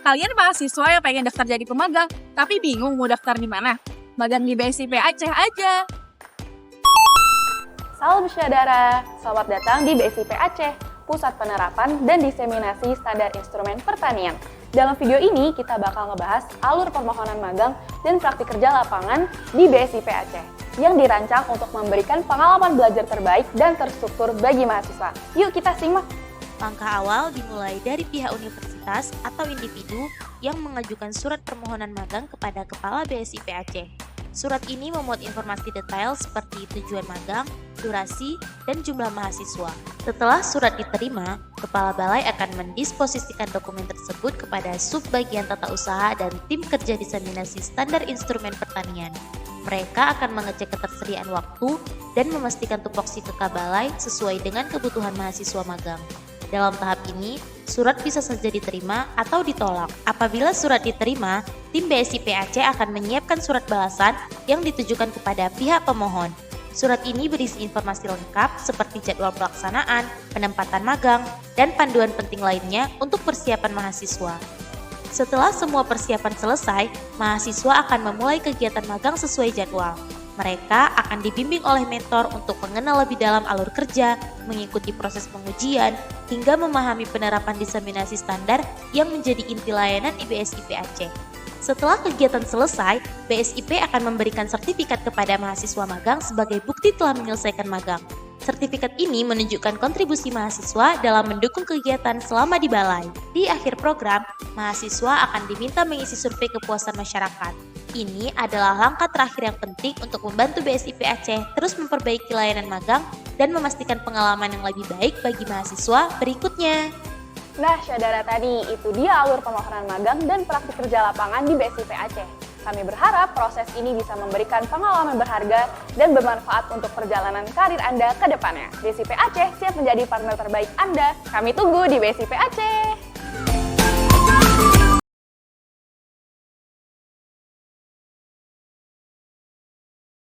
Kalian mahasiswa yang pengen daftar jadi pemagang, tapi bingung mau daftar di mana? Magang di BSIP Aceh aja. Salam saudara, selamat datang di BSIP Aceh, Pusat Penerapan dan Diseminasi Standar Instrumen Pertanian. Dalam video ini kita bakal ngebahas alur permohonan magang dan praktik kerja lapangan di BSIP Aceh yang dirancang untuk memberikan pengalaman belajar terbaik dan terstruktur bagi mahasiswa. Yuk kita simak. Langkah awal dimulai dari pihak universitas atau individu yang mengajukan surat permohonan magang kepada Kepala BSIP Aceh. Surat ini memuat informasi detail seperti tujuan magang, durasi, dan jumlah mahasiswa. Setelah surat diterima, Kepala Balai akan mendisposisikan dokumen tersebut kepada Subbagian Tata Usaha dan Tim Kerja Diseminasi Standar Instrumen Pertanian. Mereka akan mengecek ketersediaan waktu dan memastikan tupoksi ke Balai sesuai dengan kebutuhan mahasiswa magang. Dalam tahap ini, surat bisa saja diterima atau ditolak. Apabila surat diterima, tim BSIP Aceh akan menyiapkan surat balasan yang ditujukan kepada pihak pemohon. Surat ini berisi informasi lengkap seperti jadwal pelaksanaan, penempatan magang, dan panduan penting lainnya untuk persiapan mahasiswa. Setelah semua persiapan selesai, mahasiswa akan memulai kegiatan magang sesuai jadwal. Mereka akan dibimbing oleh mentor untuk mengenal lebih dalam alur kerja, mengikuti proses pengujian, hingga memahami penerapan diseminasi standar yang menjadi inti layanan di BSIP Aceh. Setelah kegiatan selesai, BSIP akan memberikan sertifikat kepada mahasiswa magang sebagai bukti telah menyelesaikan magang. Sertifikat ini menunjukkan kontribusi mahasiswa dalam mendukung kegiatan selama di balai. Di akhir program, mahasiswa akan diminta mengisi survei kepuasan masyarakat. Ini adalah langkah terakhir yang penting untuk membantu BSIP Aceh terus memperbaiki layanan magang dan memastikan pengalaman yang lebih baik bagi mahasiswa berikutnya. Nah, saudara tadi itu dia alur permohonan magang dan praktik kerja lapangan di BSIP Aceh. Kami berharap proses ini bisa memberikan pengalaman berharga dan bermanfaat untuk perjalanan karir Anda ke depannya. BSIP Aceh siap menjadi partner terbaik Anda. Kami tunggu di BSIP Aceh.